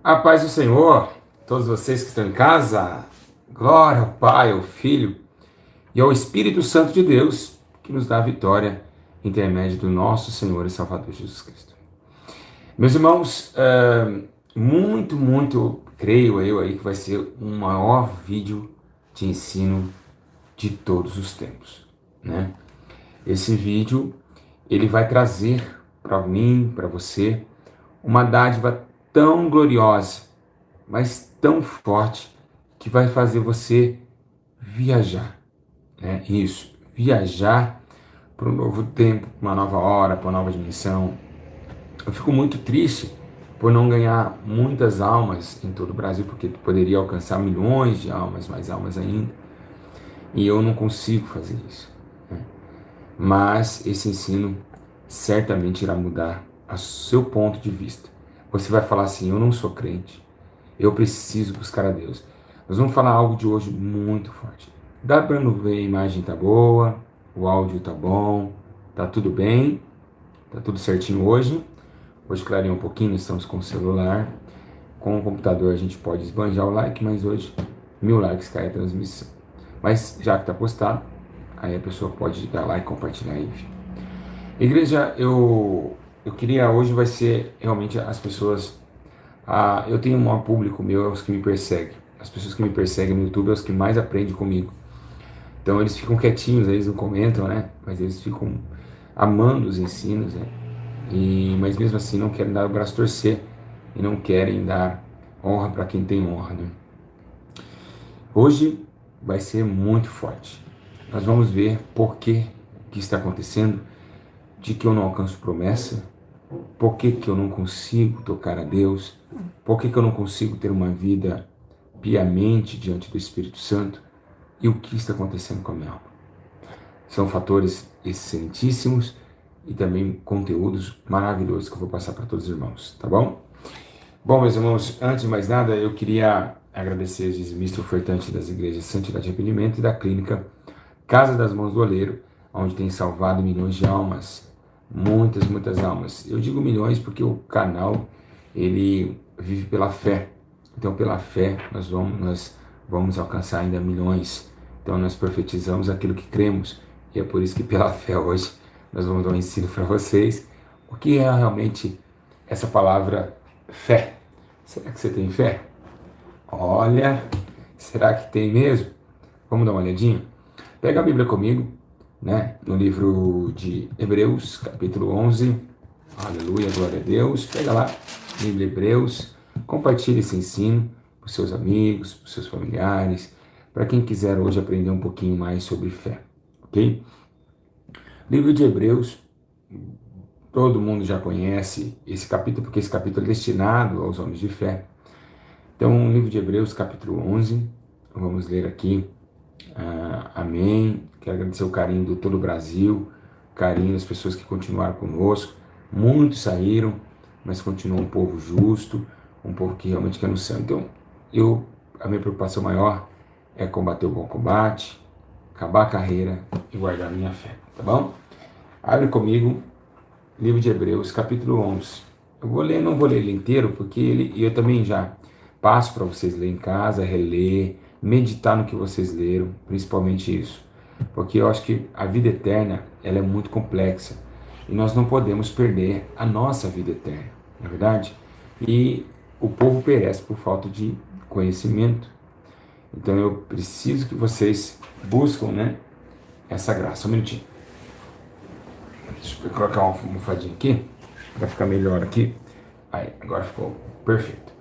A paz do Senhor, todos vocês que estão em casa, glória ao Pai, ao Filho e ao Espírito Santo de Deus, que nos dá a vitória em intermédio do nosso Senhor e Salvador Jesus Cristo. Meus irmãos, creio eu aí que vai ser o maior vídeo de ensino de todos os tempos, né? Esse vídeo, ele vai trazer para mim, para você, uma dádiva tão gloriosa, mas tão forte, que vai fazer você viajar, né? Isso, viajar para um novo tempo, uma nova hora, para uma nova dimensão. Eu fico muito triste por não ganhar muitas almas em todo o Brasil, porque poderia alcançar milhões de almas, mais almas ainda, e eu não consigo fazer isso, né? Mas esse ensino certamente irá mudar o seu ponto de vista. Você vai falar assim: eu não sou crente, eu preciso buscar a Deus. Nós vamos falar algo de hoje muito forte. Dá para ver, a imagem tá boa, o áudio tá bom, tá tudo bem, tá tudo certinho hoje. Hoje clareou um pouquinho, estamos com o celular. Com o computador a gente pode esbanjar o like, mas hoje 1000 likes cai a transmissão. Mas já que tá postado, aí a pessoa pode dar like, compartilhar aí, enfim. Igreja, eu queria, hoje vai ser realmente as pessoas. Eu tenho um público meu, é os que me perseguem. As pessoas que me perseguem no YouTube é os que mais aprendem comigo. Então eles ficam quietinhos, eles não comentam, né? Mas eles ficam amando os ensinos, né? Mas mesmo assim não querem dar o braço a torcer e não querem dar honra para quem tem honra, né? Hoje vai ser muito forte. Nós vamos ver por que está acontecendo, de que eu não alcanço promessa, por que eu não consigo tocar a Deus, por que eu não consigo ter uma vida piamente diante do Espírito Santo e o que está acontecendo com a minha alma. São fatores excelentíssimos e também conteúdos maravilhosos que eu vou passar para todos os irmãos, tá bom? Bom, meus irmãos, antes de mais nada, eu queria agradecer os dizimistas ofertantes das igrejas Santidade e Arrependimento e da clínica Casa das Mãos do Oleiro, onde tem salvado milhões de almas, muitas almas. Eu digo milhões porque o canal, ele vive pela fé. Então, pela fé, nós vamos alcançar ainda milhões. Então, nós profetizamos aquilo que cremos. E é por isso que, pela fé, hoje, nós vamos dar um ensino para vocês. O que é realmente essa palavra fé? Será que você tem fé? Olha, será que tem mesmo? Vamos dar uma olhadinha? Pega a Bíblia comigo, né? No livro de Hebreus, capítulo 11. Aleluia, glória a Deus. Pega lá, Bíblia Hebreus. Compartilhe esse ensino para os seus amigos, para os seus familiares, para quem quiser hoje aprender um pouquinho mais sobre fé, ok? Livro de Hebreus, todo mundo já conhece esse capítulo, porque esse capítulo é destinado aos homens de fé. Então, livro de Hebreus, capítulo 11, vamos ler aqui. Amém. Quero agradecer o carinho de todo o Brasil, o carinho das pessoas que continuaram conosco. Muitos saíram, mas continua um povo justo, um povo que realmente quer no céu. Então, a minha preocupação maior é combater o bom combate, acabar a carreira e guardar a minha fé, tá bom? Abre comigo, livro de Hebreus, capítulo 11. Não vou ler ele inteiro, porque eu também já passo para vocês ler em casa, reler, meditar no que vocês leram, principalmente isso. Porque eu acho que a vida eterna, ela é muito complexa. E nós não podemos perder a nossa vida eterna, não é verdade? E o povo perece por falta de conhecimento. Então eu preciso que vocês buscam, né, essa graça. Um minutinho. Deixa eu colocar uma almofadinha aqui, para ficar melhor aqui. Aí, agora ficou perfeito.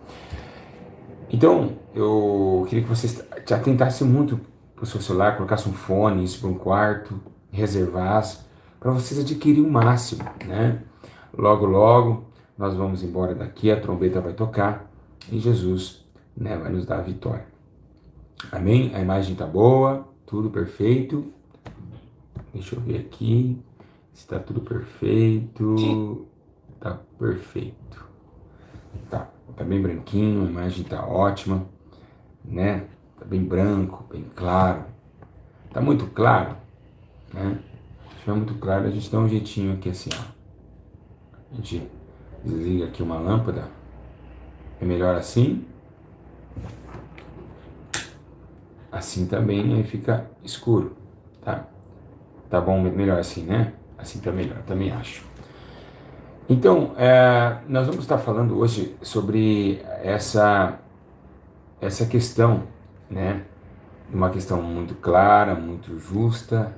Então, eu queria que vocês te atentassem muito para o seu celular, colocassem um fone, isso para um quarto, reservassem, para vocês adquirirem o máximo, né? Logo, logo, nós vamos embora daqui, a trombeta vai tocar e Jesus, né, vai nos dar a vitória. Amém? A imagem tá boa, tudo perfeito. Deixa eu ver aqui se tá tudo perfeito. Tá perfeito. Tá bem branquinho, a imagem tá ótima, né? Tá bem branco, bem claro. Tá muito claro, né? Se estiver muito claro, a gente dá um jeitinho aqui assim, ó. A gente desliga aqui uma lâmpada. É melhor assim? Assim também aí fica escuro, tá? Tá bom, melhor assim, né? Assim tá melhor, também acho. Então, nós vamos estar falando hoje sobre essa questão, né? Uma questão muito clara, muito justa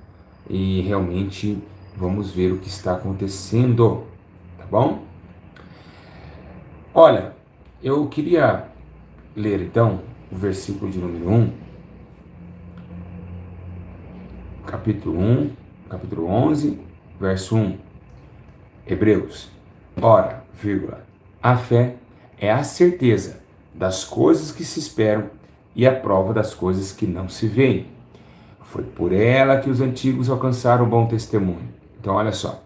e realmente vamos ver o que está acontecendo, tá bom? Olha, eu queria ler então o versículo de número capítulo 1, capítulo 11, verso 1. Hebreus. Ora, vírgula, a fé é a certeza das coisas que se esperam e a prova das coisas que não se veem. Foi por ela que os antigos alcançaram um bom testemunho. Então, olha só.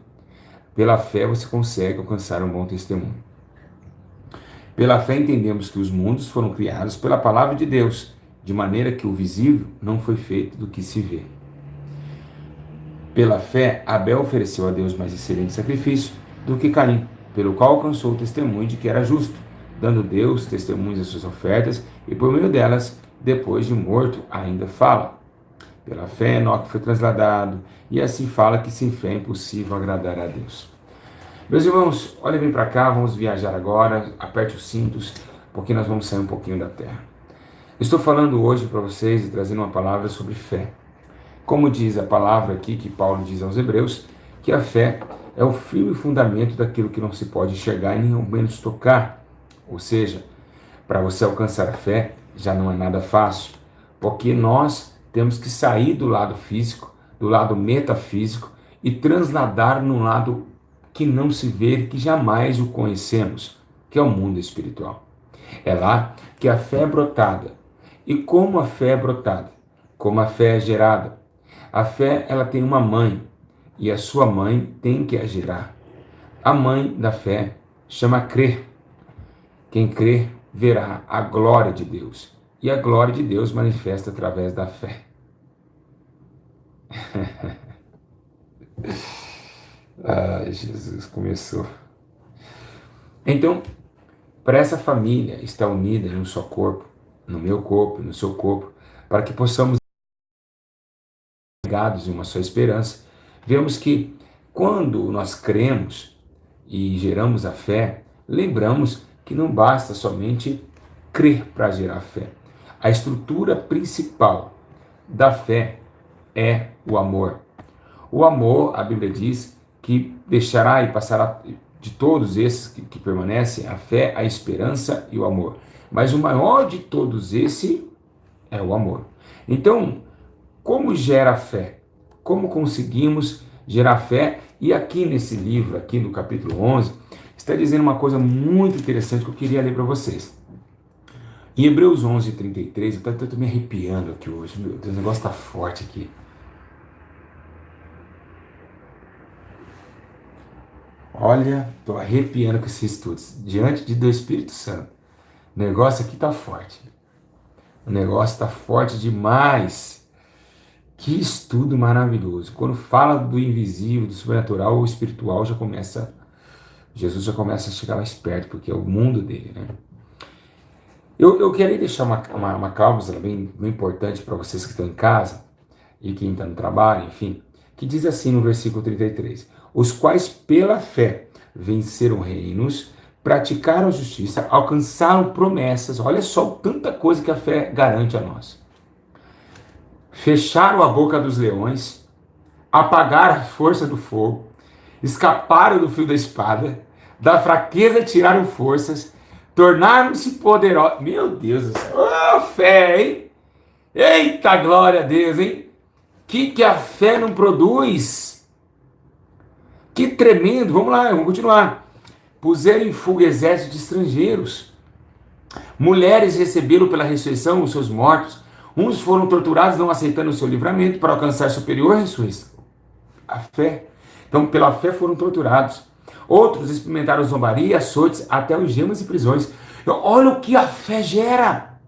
Pela fé você consegue alcançar um bom testemunho. Pela fé entendemos que os mundos foram criados pela palavra de Deus, de maneira que o visível não foi feito do que se vê. Pela fé, Abel ofereceu a Deus mais excelente sacrifício do que Caim, pelo qual alcançou o testemunho de que era justo, dando Deus testemunho das suas ofertas, e por meio delas, depois de morto, ainda fala. Pela fé, Enoque foi trasladado, e assim fala que sem fé é impossível agradar a Deus. Meus irmãos, olhem bem para cá, vamos viajar agora, aperte os cintos, porque nós vamos sair um pouquinho da terra. Estou falando hoje para vocês e trazendo uma palavra sobre fé. Como diz a palavra aqui que Paulo diz aos Hebreus, que a fé é o firme fundamento daquilo que não se pode enxergar e nem ao menos tocar. Ou seja, para você alcançar a fé já não é nada fácil, porque nós temos que sair do lado físico, do lado metafísico e transladar no lado que não se vê, que jamais o conhecemos, que é o mundo espiritual. É lá que a fé é brotada. E como a fé é brotada? Como a fé é gerada? A fé, ela tem uma mãe, e a sua mãe tem que a gerar. A mãe da fé chama crer. Quem crer verá a glória de Deus. E a glória de Deus manifesta através da fé. Jesus começou. Então, para essa família estar unida em um só corpo, no meu corpo, no seu corpo, para que possamos ligados em uma só esperança, vemos que quando nós cremos e geramos a fé, lembramos que não basta somente crer para gerar fé. A estrutura principal da fé é o amor. O amor, a Bíblia diz, que deixará e passará de todos esses que permanecem, a fé, a esperança e o amor. Mas o maior de todos esses é o amor. Então, como gera fé? Como conseguimos gerar fé? E aqui nesse livro, aqui no capítulo 11, está dizendo uma coisa muito interessante que eu queria ler para vocês. Em Hebreus 11, 33, eu estou me arrepiando aqui hoje, meu Deus, o negócio está forte aqui. Olha, estou arrepiando com esses estudos, diante do Espírito Santo. O negócio aqui está forte. O negócio está forte demais. Que estudo maravilhoso. Quando fala do invisível, do sobrenatural, o espiritual já começa, Jesus já começa a chegar mais perto, porque é o mundo dele, né? Eu queria deixar uma cláusula bem importante para vocês que estão em casa e quem está no trabalho, enfim, que diz assim no versículo 33, os quais pela fé venceram reinos, praticaram a justiça, alcançaram promessas, olha só tanta coisa que a fé garante a nós. Fecharam a boca dos leões, apagaram a força do fogo, escaparam do fio da espada, da fraqueza tiraram forças, tornaram-se poderosos. Meu Deus do céu, oh, fé, hein? Eita glória a Deus, hein? Que a fé não produz? Que tremendo, vamos lá, vamos continuar. Puseram em fuga exércitos de estrangeiros. Mulheres receberam pela ressurreição os seus mortos. Uns foram torturados não aceitando o seu livramento para alcançar superior ressurreição. A fé. Então, pela fé foram torturados. Outros experimentaram zombaria, açoites, até algemas e prisões. Então, olha o que a fé gera.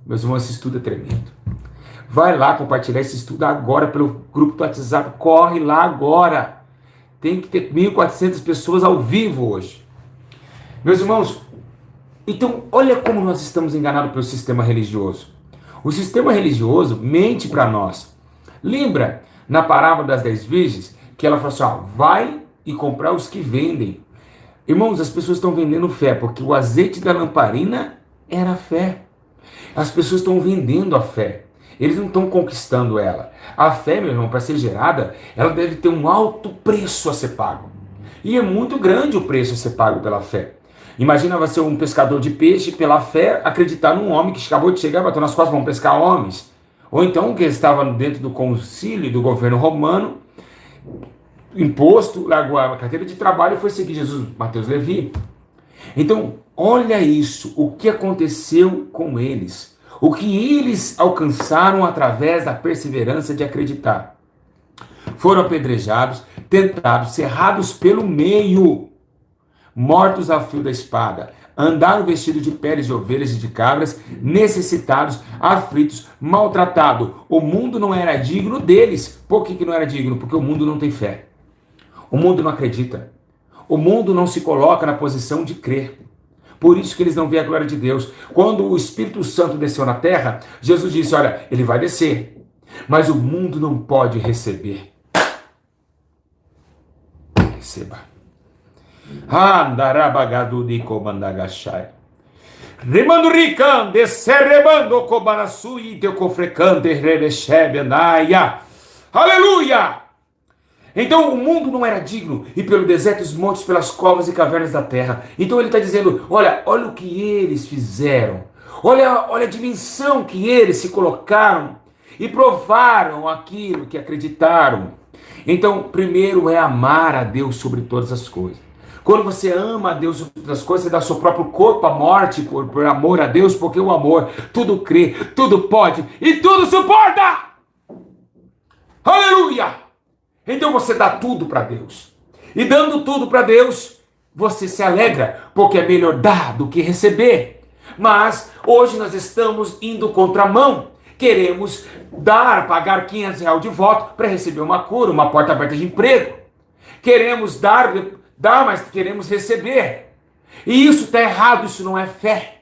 Meus irmãos, esse estudo é tremendo. Vai lá compartilhar esse estudo agora pelo grupo do WhatsApp. Corre lá agora. Tem que ter 1.400 pessoas ao vivo hoje. Meus irmãos, Então, olha como nós estamos enganados pelo sistema religioso. O sistema religioso mente para nós. Lembra na parábola das 10 virgens que ela falou assim: ó, vai e comprar os que vendem. Irmãos, as pessoas estão vendendo fé, porque o azeite da lamparina era a fé. As pessoas estão vendendo a fé. Eles não estão conquistando ela. A fé, meu irmão, para ser gerada, ela deve ter um alto preço a ser pago. E é muito grande o preço a ser pago pela fé. Imagina você um pescador de peixe, pela fé, acreditar num homem que acabou de chegar, bateu nas costas, vão pescar homens. Ou então que estava dentro do concílio do governo romano, imposto, largou a carteira de trabalho e foi seguir Jesus, Mateus Levi. Então, olha isso, o que aconteceu com eles. O que eles alcançaram através da perseverança de acreditar. Foram apedrejados, tentados, cerrados pelo meio, mortos a fio da espada, andaram vestidos de peles de ovelhas e de cabras, necessitados, aflitos, maltratados. O mundo não era digno deles. Por que não era digno? Porque o mundo não tem fé. O mundo não acredita. O mundo não se coloca na posição de crer. Por isso que eles não veem a glória de Deus. Quando o Espírito Santo desceu na terra, Jesus disse, olha, ele vai descer, mas o mundo não pode receber. Receba. Andarabagadu de comandagachai. Remando ricande, serrebando cobanasui, teu cofrecante, rebechebe, andaia. Aleluia! Então o mundo não era digno, e pelo deserto, os montes, pelas covas e cavernas da terra. Então ele está dizendo, olha o que eles fizeram. Olha a dimensão que eles se colocaram e provaram aquilo que acreditaram. Então, primeiro é amar a Deus sobre todas as coisas. Quando você ama a Deus sobre todas as coisas, você dá seu próprio corpo à morte por amor a Deus, porque o amor tudo crê, tudo pode e tudo suporta. Aleluia! Então você dá tudo para Deus. E dando tudo para Deus, você se alegra, porque é melhor dar do que receber. Mas hoje nós estamos indo contramão. Queremos pagar R$500 de voto para receber uma cura, uma porta aberta de emprego. Queremos dar, mas queremos receber. E isso está errado, isso não é fé.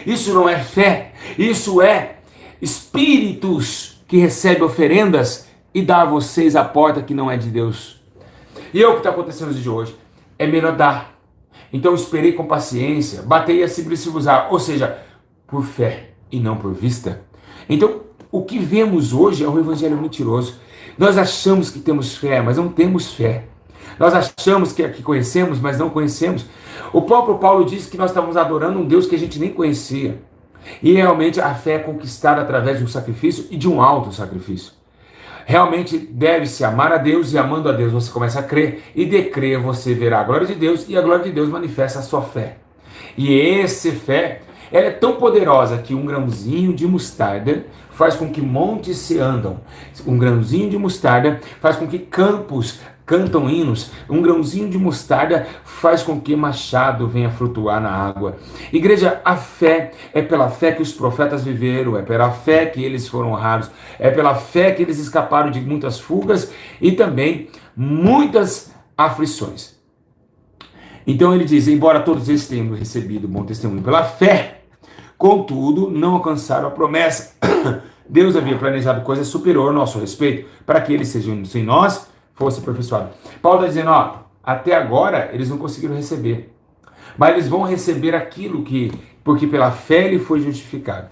Isso não é fé, isso é espíritos que recebem oferendas e dá a vocês a porta que não é de Deus. E é o que está acontecendo no dia de hoje. É melhor dar. Então esperei com paciência, batei a se usar, ou seja, por fé e não por vista. Então, o que vemos hoje é um evangelho mentiroso. Nós achamos que temos fé, mas não temos fé. Nós achamos que conhecemos, mas não conhecemos. O próprio Paulo disse que nós estávamos adorando um Deus que a gente nem conhecia. E realmente a fé é conquistada através de um sacrifício e de um alto sacrifício. Realmente deve-se amar a Deus, e amando a Deus você começa a crer, e de crer você verá a glória de Deus, e a glória de Deus manifesta a sua fé. E essa fé, ela é tão poderosa que um grãozinho de mostarda faz com que montes se andam. Um grãozinho de mostarda faz com que campos cantam hinos. Um grãozinho de mostarda faz com que machado venha flutuar na água. Igreja, a fé é pela fé que os profetas viveram, é pela fé que eles foram honrados, é pela fé que eles escaparam de muitas fugas e também muitas aflições. Então ele diz, embora todos eles tenham recebido bom testemunho pela fé, contudo não alcançaram a promessa. Deus havia planejado coisa superior ao nosso respeito, para que eles sejam sem nós, fosse aperfeiçoado. Paulo está dizendo, até agora eles não conseguiram receber, mas eles vão receber aquilo porque pela fé ele foi justificado.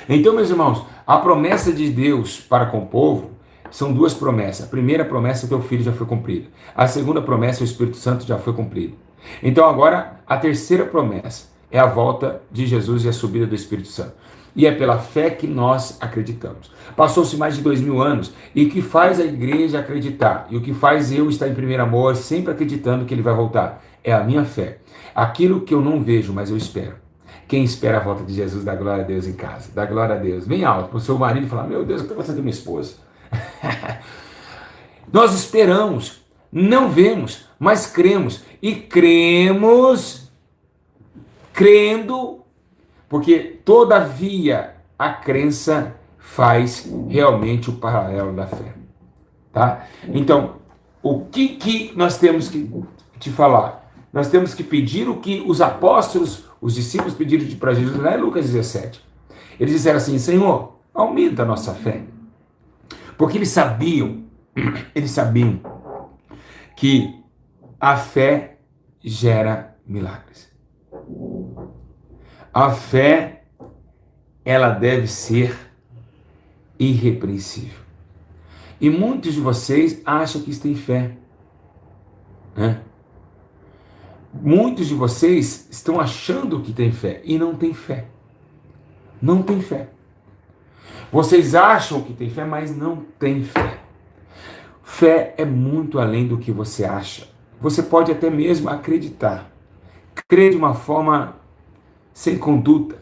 Então, meus irmãos, a promessa de Deus para com o povo são duas promessas. A primeira promessa é que o Filho já foi cumprido. A segunda promessa, o Espírito Santo já foi cumprido. Então agora, a terceira promessa é a volta de Jesus e a subida do Espírito Santo. E é pela fé que nós acreditamos. Passou-se mais de 2000 anos, e o que faz a igreja acreditar, e o que faz eu estar em primeiro amor, sempre acreditando que ele vai voltar, é a minha fé. Aquilo que eu não vejo, mas eu espero. Quem espera a volta de Jesus, dá glória a Deus em casa. Dá glória a Deus. Bem alto para o seu marido e falar, meu Deus, o que está acontecendo com minha esposa? Nós esperamos, não vemos, mas cremos. E cremos crendo, porque todavia a crença faz realmente o paralelo da fé. Tá? Então, o que nós temos que te falar? Nós temos que pedir o que os apóstolos, os discípulos pediram para Jesus, lá em Lucas 17. Eles disseram assim: Senhor, aumenta a nossa fé. Porque eles sabiam que a fé gera milagres. A fé, ela deve ser irrepreensível. E muitos de vocês acham que têm fé, né? Muitos de vocês estão achando que têm fé e não têm fé. Não tem fé. Vocês acham que tem fé, mas não tem fé. Fé é muito além do que você acha. Você pode até mesmo acreditar. Crer de uma forma sem conduta,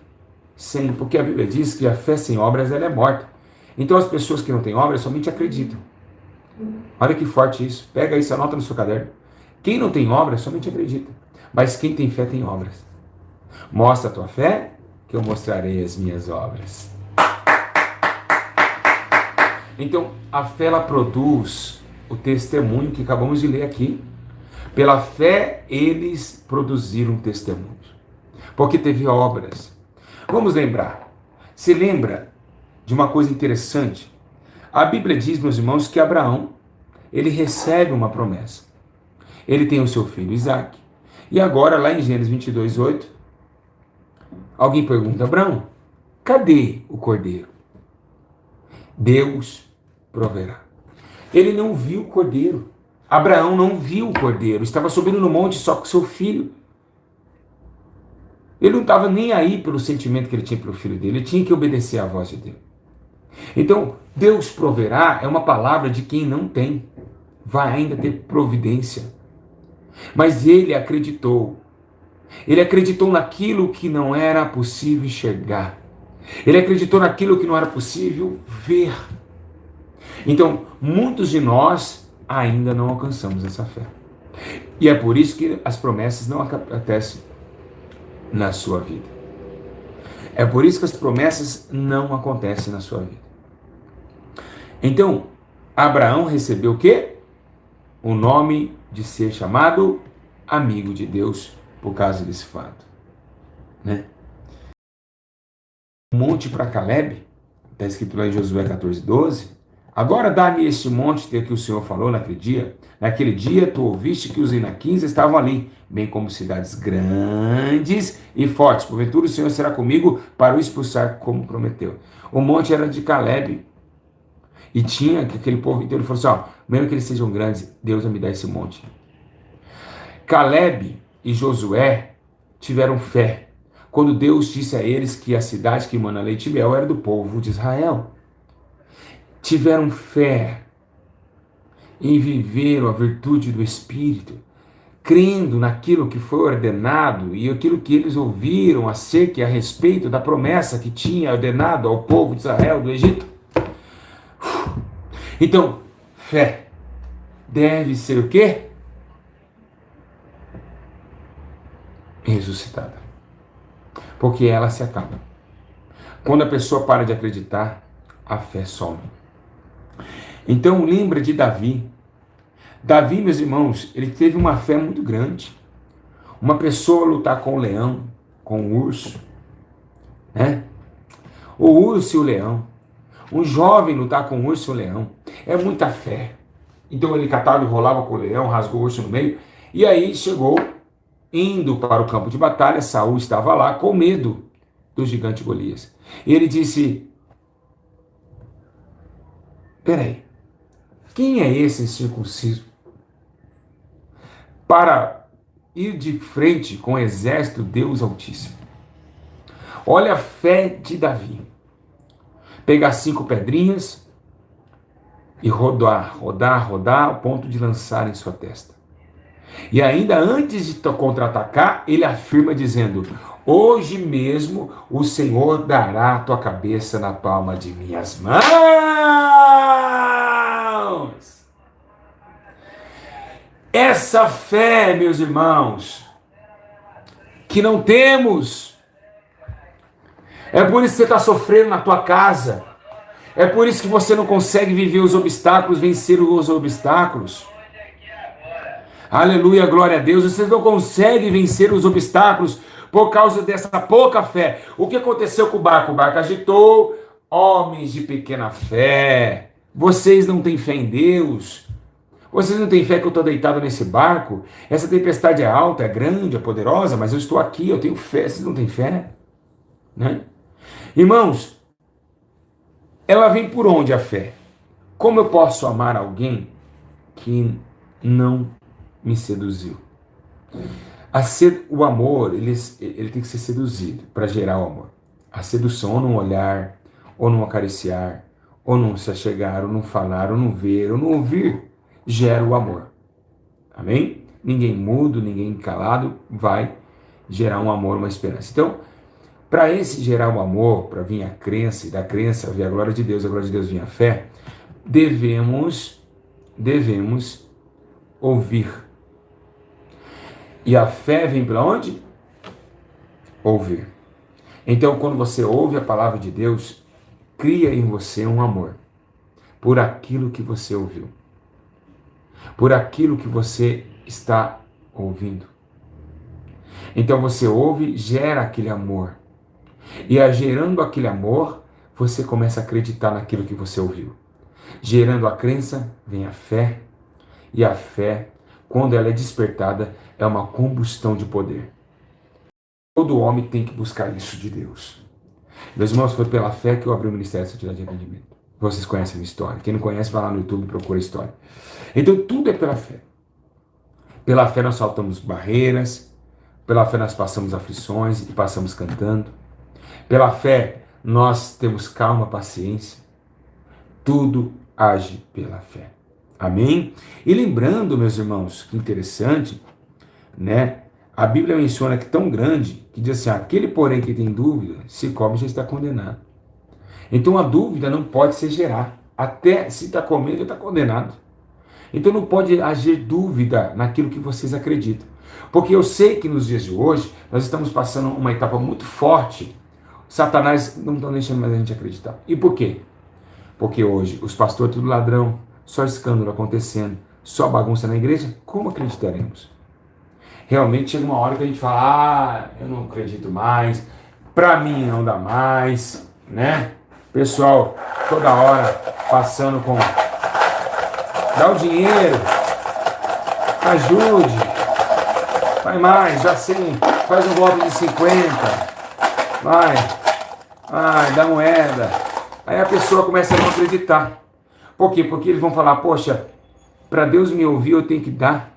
porque a Bíblia diz que a fé sem obras ela é morta. Então as pessoas que não têm obras somente acreditam. Olha que forte isso. Pega isso, anota no seu caderno. Quem não tem obras somente acredita. Mas quem tem fé tem obras. Mostra a tua fé, que eu mostrarei as minhas obras. Então, a fé ela produz o testemunho que acabamos de ler aqui. Pela fé, eles produziram testemunhos. Porque teve obras. Vamos lembrar. Se lembra de uma coisa interessante? A Bíblia diz, meus irmãos, que Abraão, ele recebe uma promessa. Ele tem o seu filho Isaque. E agora, lá em Gênesis 22:8, alguém pergunta: Abraão, cadê o cordeiro? Deus proverá. Ele não viu o cordeiro. Abraão não viu o cordeiro. Estava subindo no monte só com seu filho. Ele não estava nem aí pelo sentimento que ele tinha pelo filho dele. Ele tinha que obedecer à voz de Deus. Então, Deus proverá é uma palavra de quem não tem. Vai ainda ter providência. Mas ele acreditou. Ele acreditou naquilo que não era possível enxergar. Ele acreditou naquilo que não era possível ver. Então, muitos de nós ainda não alcançamos essa fé. E é por isso que as promessas não acontecem na sua vida. É por isso que as promessas não acontecem na sua vida. Então, Abraão recebeu o quê? O nome de ser chamado amigo de Deus por causa desse fato, né? Monte para Caleb, está escrito lá em Josué 14:12. Agora dá-me este monte que o Senhor falou naquele dia. Naquele dia tu ouviste que os Enaquins estavam ali, bem como cidades grandes e fortes. Porventura o Senhor será comigo para o expulsar como prometeu. O monte era de Caleb. E tinha aquele povo inteiro, ele falou assim, mesmo que eles sejam grandes, Deus vai me dar esse monte. Caleb e Josué tiveram fé quando Deus disse a eles que a cidade que emana leite e mel era do povo de Israel. Tiveram fé em viver a virtude do Espírito, crendo naquilo que foi ordenado e aquilo que eles ouviram acerca e a respeito da promessa que tinha ordenado ao povo de Israel do Egito. Então, fé deve ser o quê? Ressuscitada. Porque ela se acaba. Quando a pessoa para de acreditar, a fé some. Então, lembra de Davi. Davi, meus irmãos, ele teve uma fé muito grande. Uma pessoa lutar com o leão, com o urso, né? O urso e o leão. Um jovem lutar com o urso e o leão. É muita fé. Então ele catava e rolava com o leão, rasgou o urso no meio. E aí chegou, indo para o campo de batalha, Saul estava lá com medo do gigante Golias. E ele disse, peraí, quem é esse incircunciso para ir de frente com o exército Deus Altíssimo? Olha a fé de Davi. Pegar 5 pedrinhas e rodar, ao ponto de lançar em sua testa. E ainda antes de contra-atacar, ele afirma dizendo, hoje mesmo o Senhor dará a tua cabeça na palma de minhas mãos. Essa fé, meus irmãos, que não temos. É por isso que você está sofrendo na tua casa. É por isso que você não consegue viver os obstáculos, vencer os obstáculos. Aleluia, glória a Deus. Você não consegue vencer os obstáculos Por causa dessa pouca fé. O que aconteceu com o barco? O barco agitou. Homens de pequena fé. Vocês não têm fé em Deus. Vocês não têm fé que eu estou deitado nesse barco? Essa tempestade é alta, é grande, é poderosa, mas eu estou aqui, eu tenho fé. Vocês não têm fé? Né? Irmãos, ela vem por onde a fé? Como eu posso amar alguém que não me seduziu? O amor, ele tem que ser seduzido para gerar o amor. A sedução, ou num olhar, ou num acariciar, ou num se achegar, ou num falar, ou num ver, ou num ouvir, gera o amor. Amém? Ninguém mudo, ninguém calado vai gerar um amor, uma esperança. Então, para esse gerar o amor, para vir a crença, e da crença vir a glória de Deus vir a fé, devemos ouvir. E a fé vem para onde? Ouvir. Então, quando você ouve a palavra de Deus, cria em você um amor por aquilo que você ouviu, por aquilo que você está ouvindo. Então você ouve, gera aquele amor. E gerando aquele amor, você começa a acreditar naquilo que você ouviu. Gerando a crença, vem a fé. E a fé, quando ela é despertada, é uma combustão de poder. Todo homem tem que buscar isso de Deus. Meus irmãos, foi pela fé que eu abri o Ministério de Santidade e Arrependimento. Vocês conhecem a minha história. Quem não conhece, vai lá no YouTube e procura a história. Então tudo é pela fé. Pela fé nós saltamos barreiras. Pela fé nós passamos aflições e passamos cantando. Pela fé nós temos calma, paciência. Tudo age pela fé. Amém? E lembrando, meus irmãos, que interessante, né? A Bíblia menciona que tão grande, que diz assim, aquele porém que tem dúvida, se come já está condenado. Então a dúvida não pode se gerar. Até se está comendo, já está condenado. Então não pode agir dúvida naquilo que vocês acreditam. Porque eu sei que nos dias de hoje, nós estamos passando uma etapa muito forte. Satanás não está deixando mais a gente acreditar. E por quê? Porque hoje os pastores tudo ladrão, só escândalo acontecendo, só bagunça na igreja, como acreditaremos? Realmente chega uma hora que a gente fala, eu não acredito mais, pra mim não dá mais, né? Pessoal, toda hora passando com, dá o dinheiro, ajude, vai mais, já sei, faz um voto de 50, vai, dá moeda. Aí a pessoa começa a não acreditar. Por quê? Porque eles vão falar, poxa, para Deus me ouvir eu tenho que dar.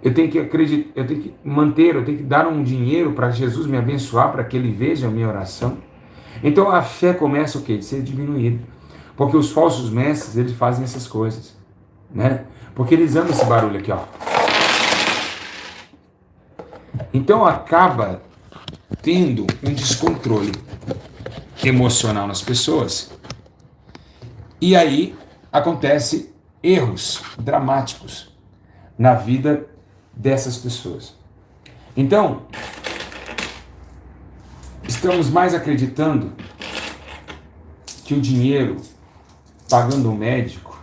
Eu tenho que acreditar, eu tenho que manter, eu tenho que dar um dinheiro para Jesus me abençoar, para que Ele veja a minha oração. Então a fé começa o quê? De ser diminuída. Porque os falsos mestres, eles fazem essas coisas, né? Porque eles amam esse barulho aqui, ó. Então acaba tendo um descontrole emocional nas pessoas. E aí acontece erros dramáticos na vida dessas pessoas. Então, estamos mais acreditando que o dinheiro, pagando um médico,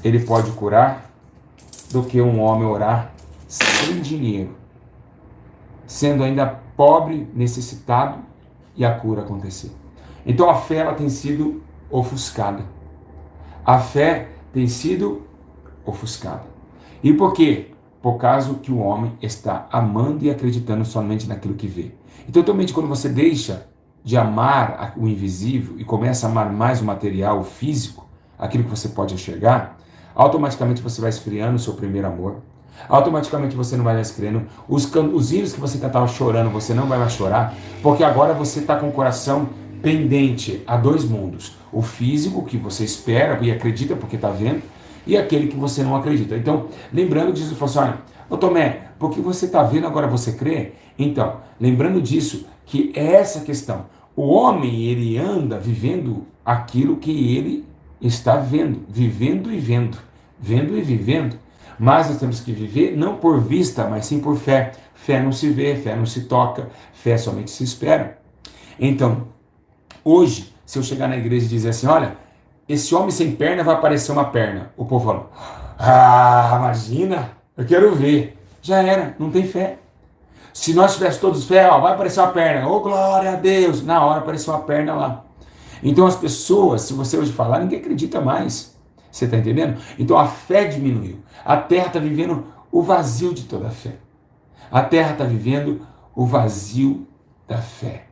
ele pode curar, do que um homem orar sem dinheiro, sendo ainda pobre, necessitado, e a cura acontecer. Então a fé ela tem sido ofuscada. A fé tem sido ofuscada. E por quê? Por causa que o homem está amando e acreditando somente naquilo que vê. Então, totalmente quando você deixa de amar o invisível e começa a amar mais o material, o físico, aquilo que você pode enxergar, automaticamente você vai esfriando o seu primeiro amor. Automaticamente você não vai mais crendo. Os hinos que você cantava chorando, você não vai mais chorar, porque agora você está com o coração pendente a dois mundos. O físico, que você espera e acredita porque está vendo, e aquele que você não acredita. Então, lembrando que Jesus falou assim, olha, ô Tomé, porque você está vendo, agora você crê? Então, lembrando disso, que é essa questão. O homem, ele anda vivendo aquilo que ele está vendo, vivendo e vendo, vendo e vivendo. Mas nós temos que viver não por vista, mas sim por fé. Fé não se vê, fé não se toca, fé somente se espera. Então, hoje, se eu chegar na igreja e dizer assim, olha, esse homem sem perna vai aparecer uma perna. O povo fala, imagina, eu quero ver. Já era, não tem fé. Se nós tivéssemos todos fé, ó, vai aparecer uma perna. Oh, glória a Deus! Na hora apareceu uma perna lá. Então as pessoas, se você hoje falar, ninguém acredita mais. Você está entendendo? Então a fé diminuiu. A terra está vivendo o vazio de toda a fé. A terra está vivendo o vazio da fé,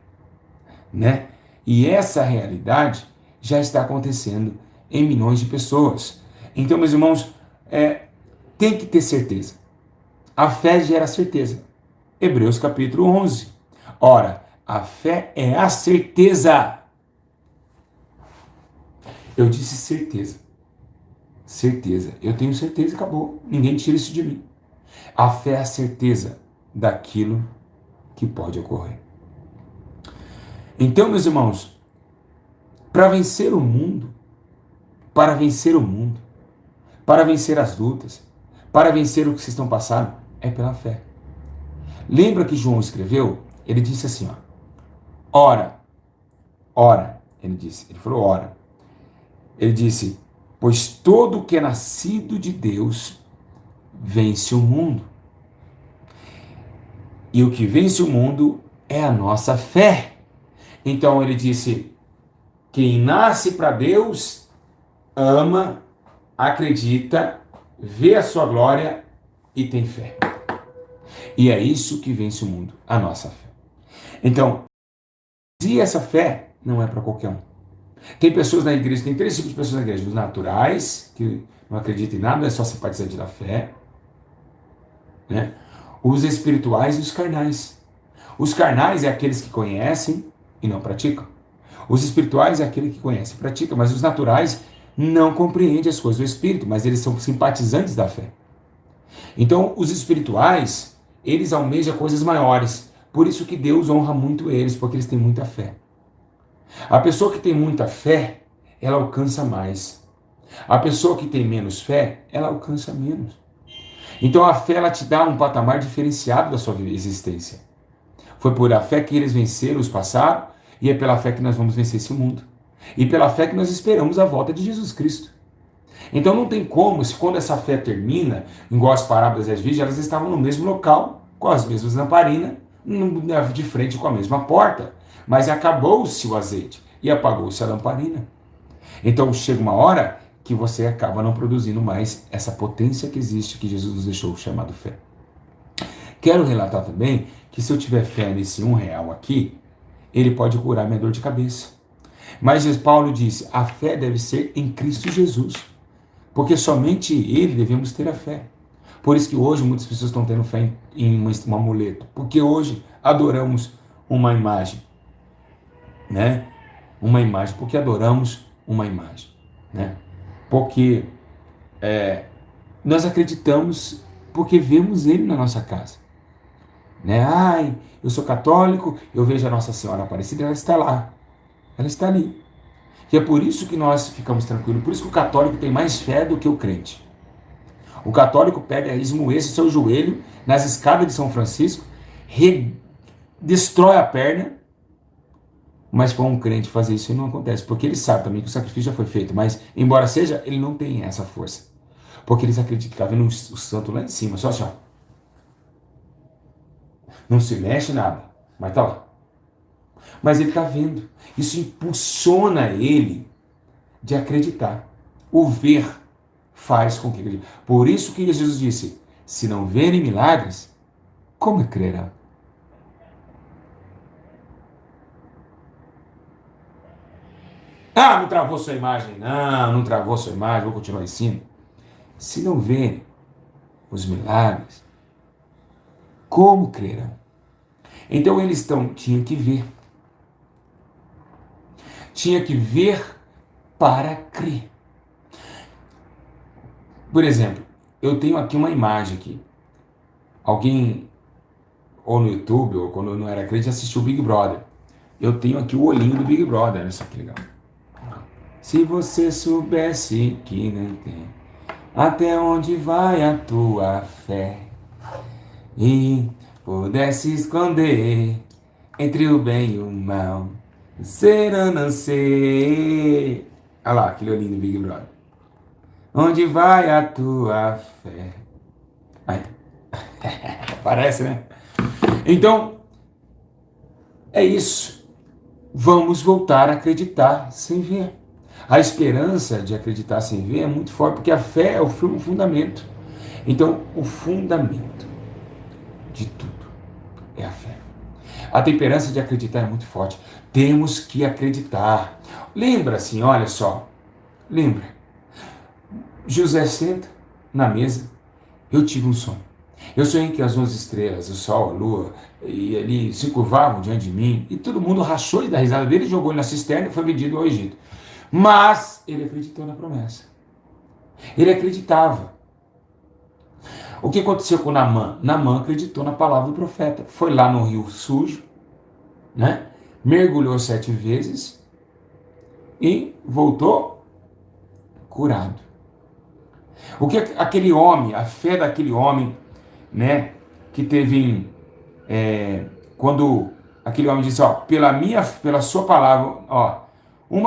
né? E essa realidade já está acontecendo em milhões de pessoas. Então, meus irmãos, tem que ter certeza. A fé gera certeza. Hebreus capítulo 11. Ora, a fé é a certeza. Eu disse certeza. Certeza. Eu tenho certeza e acabou. Ninguém tira isso de mim. A fé é a certeza daquilo que pode ocorrer. Então, meus irmãos, para vencer o mundo, para vencer o mundo, para vencer as lutas, para vencer o que vocês estão passando, é pela fé. Lembra que João escreveu? Ele disse assim, ó, ora, ora, ele falou ora. Ele disse, pois todo o que é nascido de Deus vence o mundo. E o que vence o mundo é a nossa fé. Então ele disse, quem nasce para Deus, ama, acredita, vê a sua glória e tem fé. E é isso que vence o mundo, a nossa fé. Então, e essa fé não é para qualquer um. Tem pessoas na igreja, tem três tipos de pessoas na igreja. Os naturais, que não acreditam em nada, é só simpatizante da fé, né? Os espirituais e os carnais. Os carnais é aqueles que conhecem e não praticam. Os espirituais é aquele que conhece e pratica, mas os naturais não compreendem as coisas do espírito, mas eles são simpatizantes da fé. Então, os espirituais, eles almejam coisas maiores. Por isso que Deus honra muito eles, porque eles têm muita fé. A pessoa que tem muita fé, ela alcança mais. A pessoa que tem menos fé, ela alcança menos. Então a fé, ela te dá um patamar diferenciado da sua existência. Foi por a fé que eles venceram os passados, e é pela fé que nós vamos vencer esse mundo. E pela fé que nós esperamos a volta de Jesus Cristo. Então não tem como, se quando essa fé termina, igual as parábolas das virgens, elas estavam no mesmo local, com as mesmas lamparinas, de frente com a mesma porta. Mas acabou-se o azeite e apagou-se a lamparina. Então chega uma hora que você acaba não produzindo mais essa potência que existe, que Jesus nos deixou, chamado fé. Quero relatar também que se eu tiver fé nesse R$1 aqui, ele pode curar minha dor de cabeça. Mas Paulo disse, a fé deve ser em Cristo Jesus. Porque somente ele devemos ter a fé. Por isso que hoje muitas pessoas estão tendo fé em um amuleto. Porque hoje adoramos uma imagem. Né? Uma imagem. Porque adoramos uma imagem. Né? Porque nós acreditamos porque vemos ele na nossa casa. Né? Ai, eu sou católico, eu vejo a Nossa Senhora Aparecida, ela está lá. Ela está ali. E é por isso que nós ficamos tranquilos. Por isso que o católico tem mais fé do que o crente. O católico pega, esmoeça o seu joelho nas escadas de São Francisco, destrói a perna, mas para um crente fazer isso não acontece, porque ele sabe também que o sacrifício já foi feito, mas embora seja, ele não tem essa força. Porque eles acreditam que está vendo o santo lá em cima, só assim, ó. Não se mexe nada, mas está lá. Mas ele está vendo. Isso impulsiona ele de acreditar. O ver faz com que acredite. Por isso que Jesus disse, se não verem milagres, como crerão? Ah, não travou sua imagem. Não travou sua imagem, vou continuar em cima. Se não verem os milagres, como crerão? Então eles tinham que ver. Tinha que ver para crer. Por exemplo, eu tenho aqui uma imagem aqui. Alguém, ou no YouTube, ou quando eu não era crente, assistiu o Big Brother. Eu tenho aqui o olhinho do Big Brother, olha só que legal. Se você soubesse que nem tem, até onde vai a tua fé, e pudesse esconder entre o bem e o mal, ser ou não ser. Olha lá, aquele olhinho do Big Brother. Onde vai a tua fé? Aí. Parece, né? Então, é isso. Vamos voltar a acreditar sem ver. A esperança de acreditar sem ver é muito forte, porque a fé é o fundamento. Então, o fundamento de tudo é a fé. A temperança de acreditar é muito forte. Temos que acreditar. Lembra assim, olha só. Lembra. José senta na mesa. Eu tive um sonho. Eu sonhei que as 11 estrelas, o sol, a lua, e ali se curvavam diante de mim. E todo mundo rachou de dar risada dele, jogou ele na cisterna e foi vendido ao Egito. Mas ele acreditou na promessa. Ele acreditava. O que aconteceu com Naamã? Naamã acreditou na palavra do profeta. Foi lá no rio sujo, né? Mergulhou 7 vezes e voltou curado. O que aquele homem, a fé daquele homem, né? Que teve, quando aquele homem disse, ó, pela sua palavra, ó,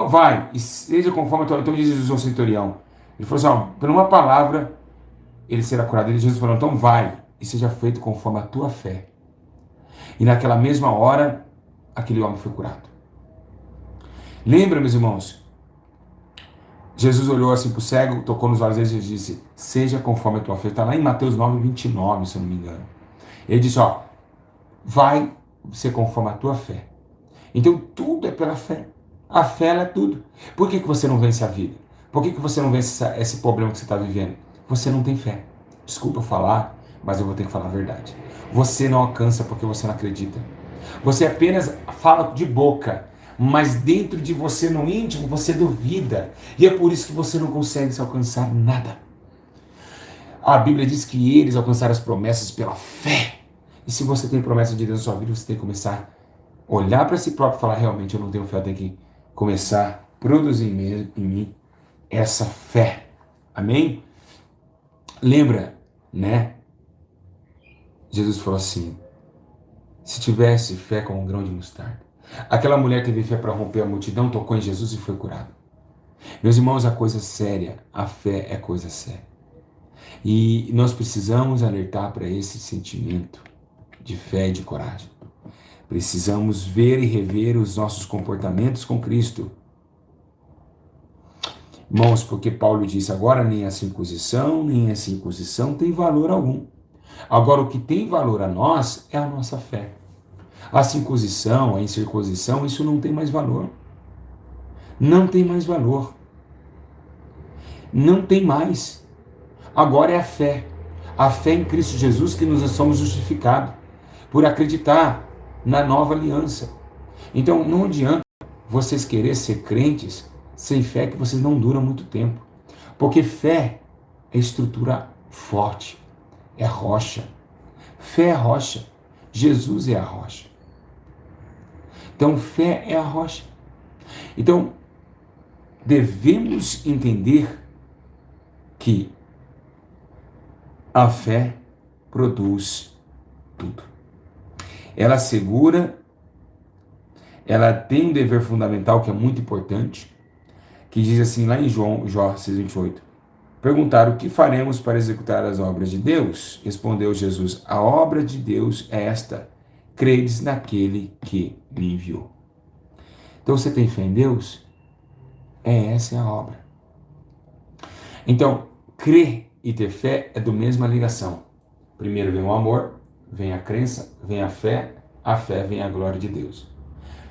vai e seja conforme a tua. Então diz Jesus ao centurião. Ele falou assim, ó, por uma palavra ele será curado. E Jesus falou, então vai e seja feito conforme a tua fé. E naquela mesma hora, aquele homem foi curado. Lembra, meus irmãos? Jesus olhou assim para o cego, tocou nos olhos dele e disse, seja conforme a tua fé. Está lá em Mateus 9:29, se eu não me engano. Ele disse, ó, vai ser conforme a tua fé. Então tudo é pela fé. A fé ela é tudo. Por que você não vence a vida? Por que você não vence esse problema que você está vivendo? Você não tem fé. Desculpa falar, mas eu vou ter que falar a verdade. Você não alcança porque você não acredita. Você apenas fala de boca, mas dentro de você, no íntimo, você duvida. E é por isso que você não consegue se alcançar nada. A Bíblia diz que eles alcançaram as promessas pela fé. E se você tem promessa de Deus na sua vida, você tem que começar a olhar para si próprio e falar, realmente eu não tenho fé, eu tenho que começar a produzir em mim essa fé. Amém? Lembra, né? Jesus falou assim, se tivesse fé como um grão de mostarda. Aquela mulher teve fé para romper a multidão, tocou em Jesus e foi curada. Meus irmãos, a coisa séria, a fé é coisa séria. E nós precisamos alertar para esse sentimento de fé e de coragem. Precisamos ver e rever os nossos comportamentos com Cristo. Irmãos, porque Paulo disse, agora nem a circuncisão, nem a circuncisão tem valor algum. Agora o que tem valor a nós é a nossa fé. A circuncisão, a incircuncisão, isso não tem mais valor. Não tem mais valor. Não tem mais. Agora é a fé. A fé em Cristo Jesus que nós somos justificados por acreditar na nova aliança. Então não adianta vocês querer ser crentes sem fé, que vocês não duram muito tempo. Porque fé é estrutura forte, é rocha. Fé é rocha. Jesus é a rocha. Então fé é a rocha. Então devemos entender que a fé produz tudo. Ela assegura, ela tem um dever fundamental que é muito importante, que diz assim lá em Jó 6:28. Perguntaram, o que faremos para executar as obras de Deus? Respondeu Jesus, a obra de Deus é esta, credes naquele que me enviou. Então você tem fé em Deus? Essa é a obra. Então, crer e ter fé é da mesma ligação. Primeiro vem o amor, vem a crença, vem a fé vem a glória de Deus.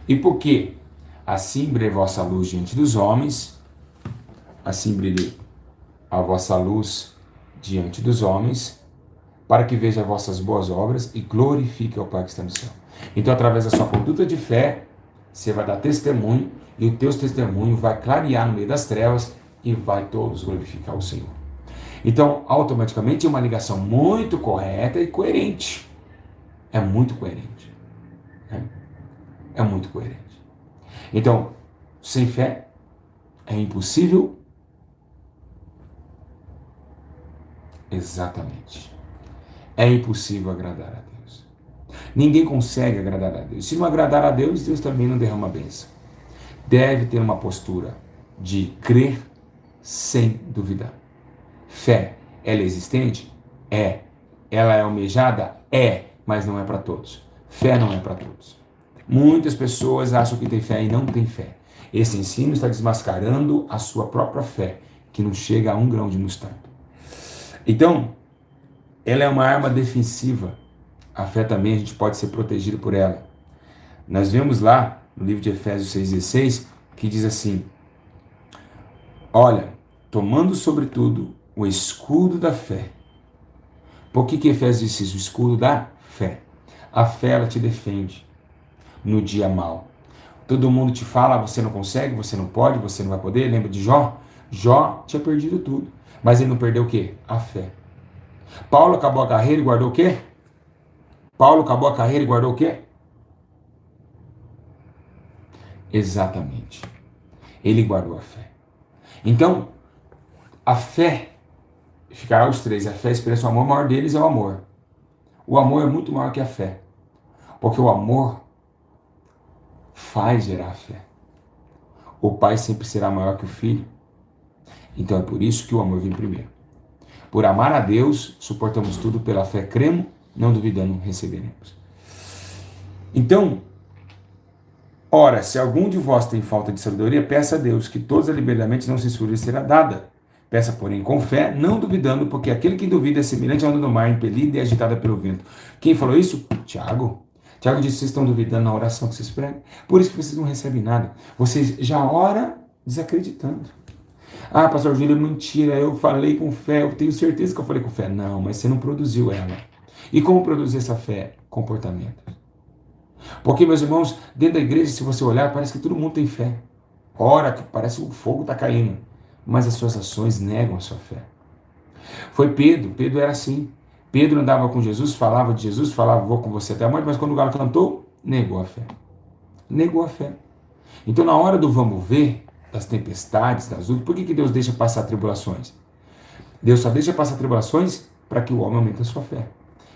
E por quê? Assim brilhe a vossa luz diante dos homens, assim brilhe a vossa luz diante dos homens, para que veja as vossas boas obras e glorifique ao Pai que está no céu. Então, através da sua conduta de fé, você vai dar testemunho, e o teu testemunho vai clarear no meio das trevas e vai todos glorificar o Senhor. Então, automaticamente é uma ligação muito correta e coerente. É muito coerente. É muito coerente. Então, sem fé é impossível. Exatamente. É impossível agradar a Deus. Ninguém consegue agradar a Deus. Se não agradar a Deus, Deus também não derrama a bênção. Deve ter uma postura de crer sem duvidar. Fé, ela é existente? É. Ela é almejada? É, mas não é para todos. Fé não é para todos. Muitas pessoas acham que tem fé e não tem fé. Esse ensino está desmascarando a sua própria fé, que não chega a 1 grão de mostarda. Então, ela é uma arma defensiva. A fé também, a gente pode ser protegido por ela. Nós vemos lá, no livro de Efésios 6,16, que diz assim: olha, tomando sobretudo o escudo da fé. Por que Efésios diz isso? O escudo da fé. A fé, ela te defende no dia mau. Todo mundo te fala, você não consegue, você não pode, você não vai poder. Lembra de Jó? Jó tinha perdido tudo. Mas ele não perdeu o quê? A fé. Paulo acabou a carreira e guardou o quê? Paulo acabou a carreira e guardou o quê? Exatamente. Ele guardou a fé. Então, a fé ficará os três. A fé, a esperança e o amor. O maior deles é o amor. O amor é muito maior que a fé. Porque o amor faz gerar a fé. O pai sempre será maior que o filho. Então é por isso que o amor vem primeiro. Por amar a Deus, suportamos tudo, pela fé cremos, não duvidando receberemos. Então, ora, se algum de vós tem falta de sabedoria, peça a Deus, que toda liberalmente não censure lhe será dada. Peça, porém, com fé, não duvidando, porque aquele que duvida é semelhante à onda do mar, impelida e agitada pelo vento. Quem falou isso? Tiago. Tiago disse: vocês estão duvidando na oração que vocês pregam, por isso que vocês não recebem nada. Vocês já oram desacreditando. Ah, pastor Júlio, mentira, eu falei com fé, eu tenho certeza que eu falei com fé. Não, mas você não produziu ela. E como produzir essa fé? Comportamento. Porque, meus irmãos, dentro da igreja, se você olhar, parece que todo mundo tem fé. Ora, que parece que o fogo está caindo. Mas as suas ações negam a sua fé. Foi Pedro. Pedro era assim. Pedro andava com Jesus, falava de Jesus, falava, vou com você até a morte, mas quando o galo cantou, negou a fé. Negou a fé. Então, na hora do vamos ver, das tempestades, das lutas, por que Deus deixa passar tribulações? Deus só deixa passar tribulações para que o homem aumente a sua fé.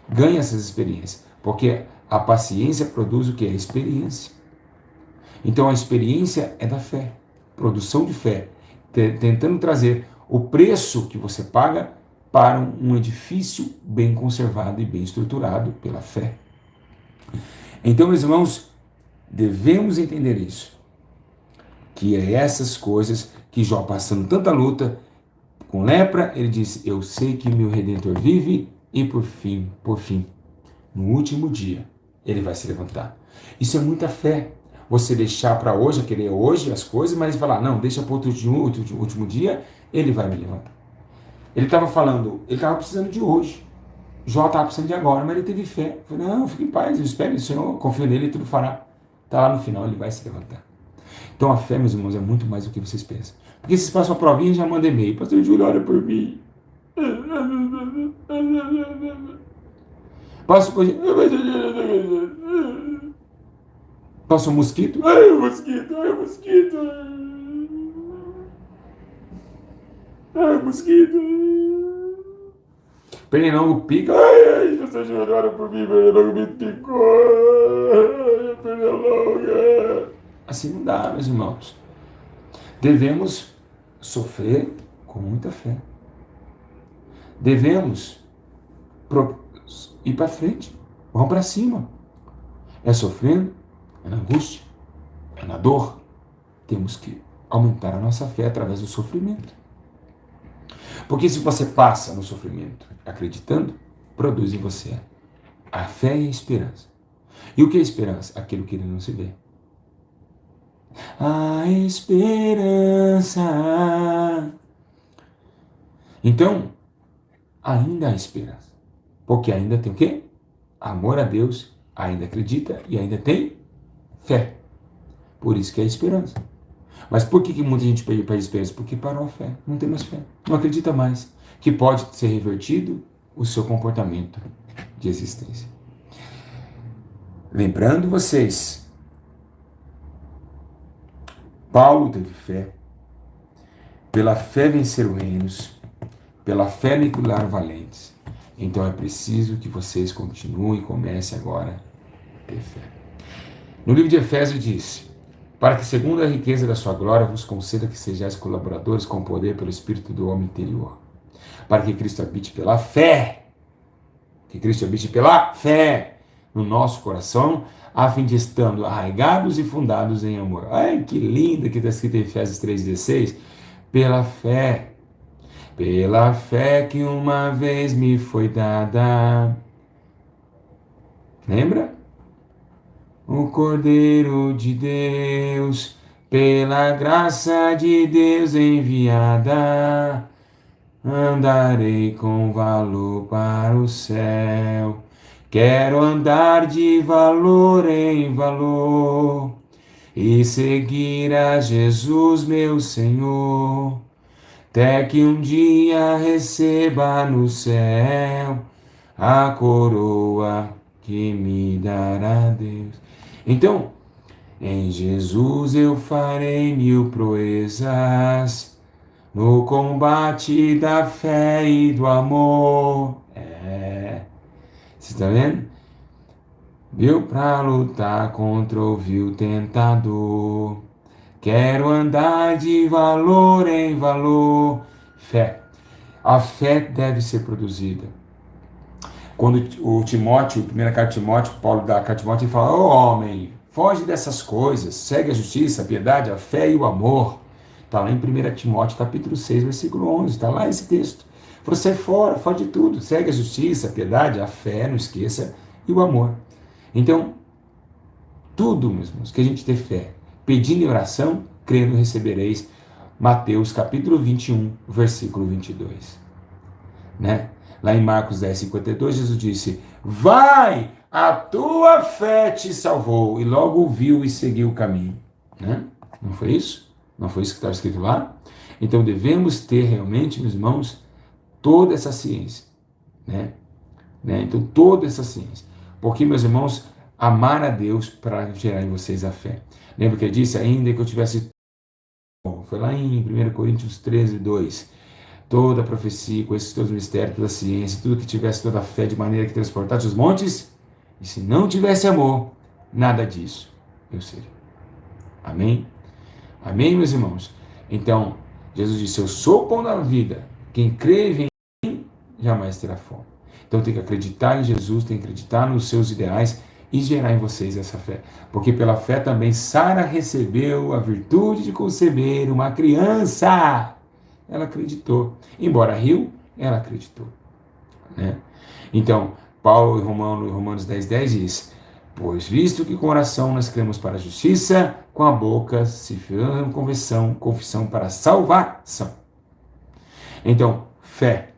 Ganhe essas experiências. Porque a paciência produz o que? A experiência. Então a experiência é da fé. Produção de fé. Tentando trazer o preço que você paga para um edifício bem conservado e bem estruturado pela fé. Então, meus irmãos, devemos entender isso. Que é essas coisas que Jó, passando tanta luta com lepra, ele disse: eu sei que meu Redentor vive e por fim, no último dia, ele vai se levantar. Isso é muita fé. Você deixar para hoje, querer hoje as coisas, mas falar, não, deixa para outro último dia, ele vai me levantar. Ele estava falando, ele estava precisando de hoje. Jó estava precisando de agora, mas ele teve fé. Falei, não, fique em paz, eu espero no Senhor, confio nele e tudo fará. Está lá no final, ele vai se levantar. Então a fé, meus irmãos, é muito mais do que vocês pensam. Porque vocês passam uma provinha e já mandam e-mail. Pastor Júlio, ora por mim. Passa um mosquito. Ai, o mosquito, ai, o mosquito. Ai, o mosquito. Pernilongo pica. Ai, pastor Júlio, ora por mim, pernilongo me picou. Ai, pernilongo. Assim não dá, meus irmãos. Devemos sofrer com muita fé. Devemos ir para frente. Vamos para cima. É sofrendo, é na angústia, é na dor. Temos que aumentar a nossa fé através do sofrimento. Porque se você passa no sofrimento acreditando, produz em você a fé e a esperança. E o que é esperança? Aquilo que ele não se vê. A esperança. Então, ainda há esperança. Porque ainda tem o quê? Amor a Deus, ainda acredita e ainda tem fé. Por isso que é esperança. Mas por que muita gente perde esperança? Porque parou a fé, não tem mais fé, não acredita mais que pode ser revertido o seu comportamento de existência. Lembrando vocês, Paulo teve fé, pela fé venceram reinos, pela fé aniquilaram valentes. Então é preciso que vocês continuem e comecem agora a ter fé. No livro de Efésios diz, para que segundo a riqueza da sua glória vos conceda que sejais colaboradores com o poder pelo Espírito do homem interior, para que Cristo habite pela fé, que Cristo habite pela fé no nosso coração, a fim de estando arraigados e fundados em amor. Ai, que linda que está escrito em Efésios 3,16. Pela fé que uma vez me foi dada. Lembra? O Cordeiro de Deus, pela graça de Deus enviada, andarei com valor para o céu. Quero andar de valor em valor e seguir a Jesus, meu Senhor, até que um dia receba no céu a coroa que me dará Deus. Então, em Jesus eu farei mil proezas no combate da fé e do amor. Você está vendo? Viu? Para lutar contra o vil tentador. Quero andar de valor em valor. Fé. A fé deve ser produzida. Quando o Timóteo, a primeira carta de Timóteo, Paulo dá a carta de Timóteo, ele fala: ô homem, foge dessas coisas, segue a justiça, a piedade, a fé e o amor. Está lá em 1 Timóteo, capítulo 6, versículo 11, está lá esse texto. Você fora, foge de tudo, segue a justiça, a piedade, a fé, não esqueça, e o amor. Então, tudo, meus irmãos, que a gente ter fé, pedindo em oração, crendo recebereis. Mateus capítulo 21, versículo 22. Né? Lá em Marcos 10, 52, Jesus disse: vai, a tua fé te salvou. E logo viu e seguiu o caminho. Né? Não foi isso? Não foi isso que estava escrito lá? Então devemos ter realmente, meus irmãos, toda essa ciência. Né? Então toda essa ciência. Porque, meus irmãos, amar a Deus para gerar em vocês a fé. Lembra que ele disse: ainda que eu tivesse... Foi lá em 1 Coríntios 13, 2. Toda a profecia, com esses todos os mistérios, toda a ciência, tudo que tivesse toda a fé, de maneira que transportasse os montes, e se não tivesse amor, nada disso eu seria. Amém? Amém, meus irmãos? Então, Jesus disse: eu sou o pão da vida, quem crê em mim jamais terá fome. Então tem que acreditar em Jesus, tem que acreditar nos seus ideais e gerar em vocês essa fé. Porque pela fé também Sara recebeu a virtude de conceber uma criança. Ela acreditou. Embora riu, ela acreditou. Né? Então, Paulo em Romanos 10:10 diz: pois visto que com oração nós cremos para a justiça, com a boca se firma confissão para a salvação. Então, fé.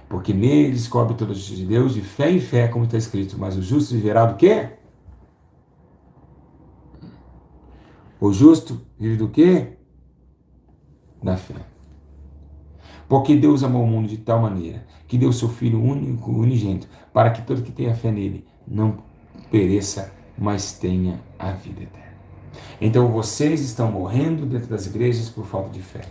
Porque nele descobre toda a justiça de Deus, de fé em fé, como está escrito. Mas o justo viverá do quê? O justo vive do quê? Da fé. Porque Deus amou o mundo de tal maneira que deu seu Filho único, unigênito, para que todo que tenha fé nele não pereça, mas tenha a vida eterna. Então vocês estão morrendo dentro das igrejas por falta de fé.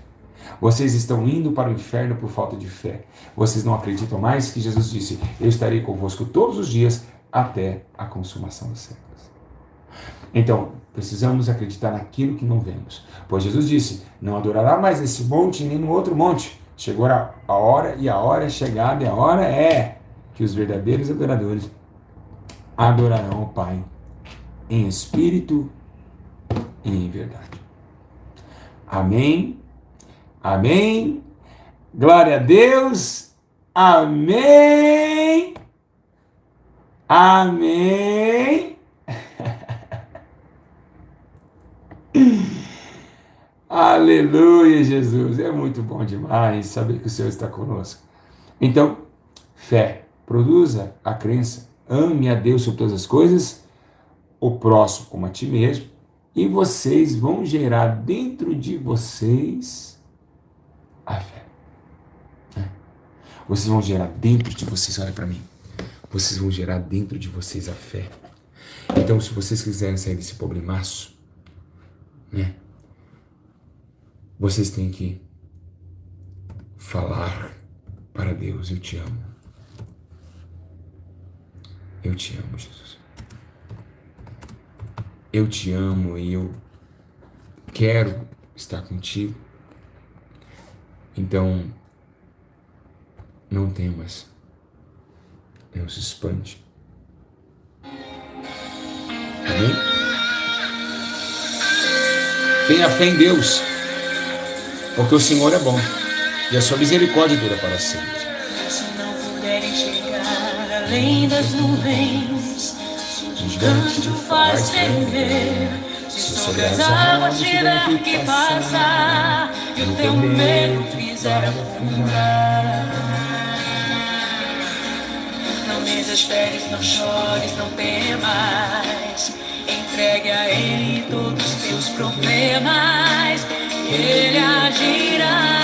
Vocês estão indo para o inferno por falta de fé. Vocês não acreditam mais que Jesus disse: eu estarei convosco todos os dias até a consumação dos séculos. Então, precisamos acreditar naquilo que não vemos. Pois Jesus disse: não adorará mais nesse monte nem no outro monte. Chegou a hora, e a hora é chegada, e a hora é que os verdadeiros adoradores adorarão o Pai em espírito e em verdade. Amém? Amém? Glória a Deus! Amém! Amém! Aleluia, Jesus! É muito bom demais saber que o Senhor está conosco. Então, fé. Produza a crença. Ame a Deus sobre todas as coisas, o próximo como a ti mesmo, e vocês vão gerar dentro de vocês a fé. Vocês vão gerar dentro de vocês, olha para mim, vocês vão gerar dentro de vocês a fé. Então, se vocês quiserem sair desse problemaço, né, vocês têm que falar para Deus: eu te amo. Eu te amo, Jesus. Eu te amo e eu quero estar contigo. Então, não temas. Deus se expande. Amém? Tenha fé em Deus, porque o Senhor é bom e a sua misericórdia dura para sempre. Se não puderem chegar além das nuvens, se um gigante te faz tremer, se sobre as águas tiver que passar e o teu medo fizer afundar. Não desesperes, não chores, não temas, entregue a Ele todos os teus problemas, Ele agirá.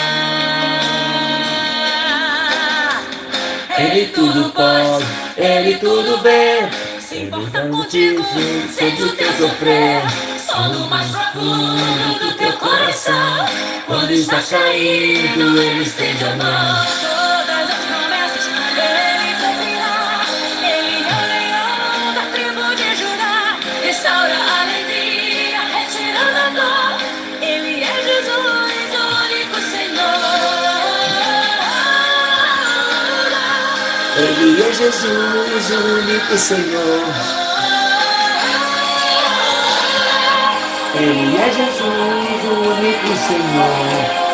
Ele tudo pode, Ele tudo vê, se importa contigo, sente o teu sofrer, só no mais profundo do teu coração, quando está caído, Ele estende a mão. Todas as promessas, Ele cumprirá, Ele é o leão da tribo de Judá, restaura a alegria, retirando a dor, Ele é Jesus, o único Senhor. Ele é Jesus, o único Senhor. Ele é Jesus, o único Senhor.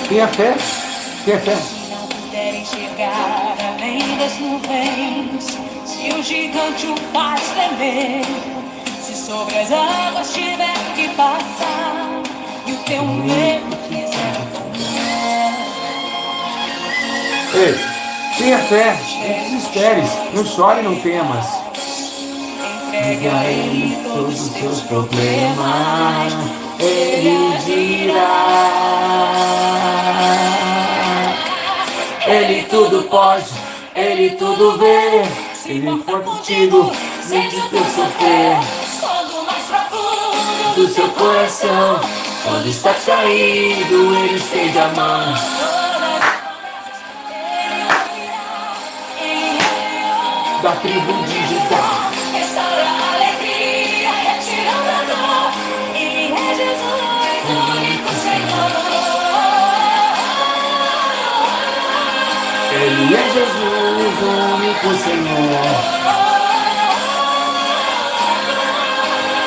Tenha fé, tenha fé. Se não puderem chegar além das nuvens, se o gigante o faz tremer, se sobre as águas tiver que passar e o teu medo fizer afundar. Ei, tenha fé, não desesperes, não chore, não temas. Entregue a Ele todos os teus problemas, Ele dirá. Ele tudo pode, Ele tudo vê. se importa contigo, sente o teu sofrer, quando mais profundo Do seu coração, quando está caído, Ele estende a mão. Da tribo de Judá. restaura a alegria, retirando a dor, Ele é Jesus, o único Senhor. Ele é Jesus, o único Senhor.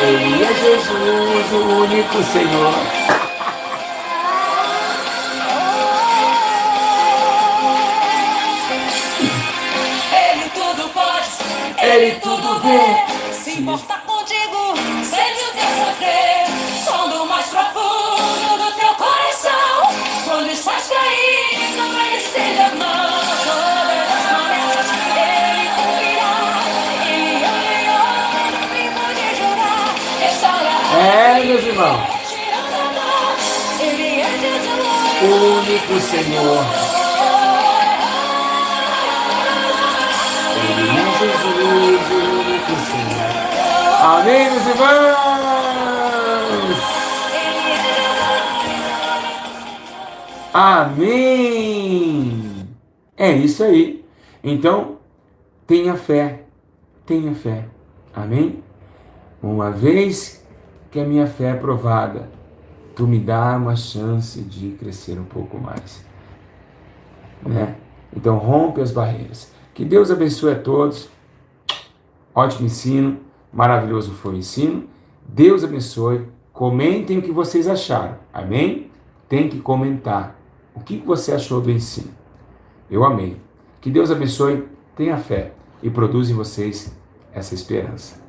Ele é Jesus, o único Senhor. Ele tudo pode, Ele tudo vê. se importa contigo, sente o teu sofrer, som do mais profundo do teu coração, quando estás caído, Ele estende a mão. Todas as promessas Ele cumprirá, Ele é o leão da tribo de Judá, restaura Meus irmãos, retirando a dor, Ele é Jesus, o único Senhor. Ele é Jesus, o único Senhor. Amém, meus irmãos. Amém. É isso aí. Então, tenha fé. Tenha fé. Amém? Uma vez que a minha fé é provada, tu me dá uma chance de crescer um pouco mais. Né? Então, rompe as barreiras. Que Deus abençoe a todos. Ótimo ensino. Maravilhoso foi o ensino. Deus abençoe. Comentem o que vocês acharam. Amém? Tem que comentar. O que você achou do ensino? Eu amei. Que Deus abençoe. Tenha fé. E produza em vocês essa esperança.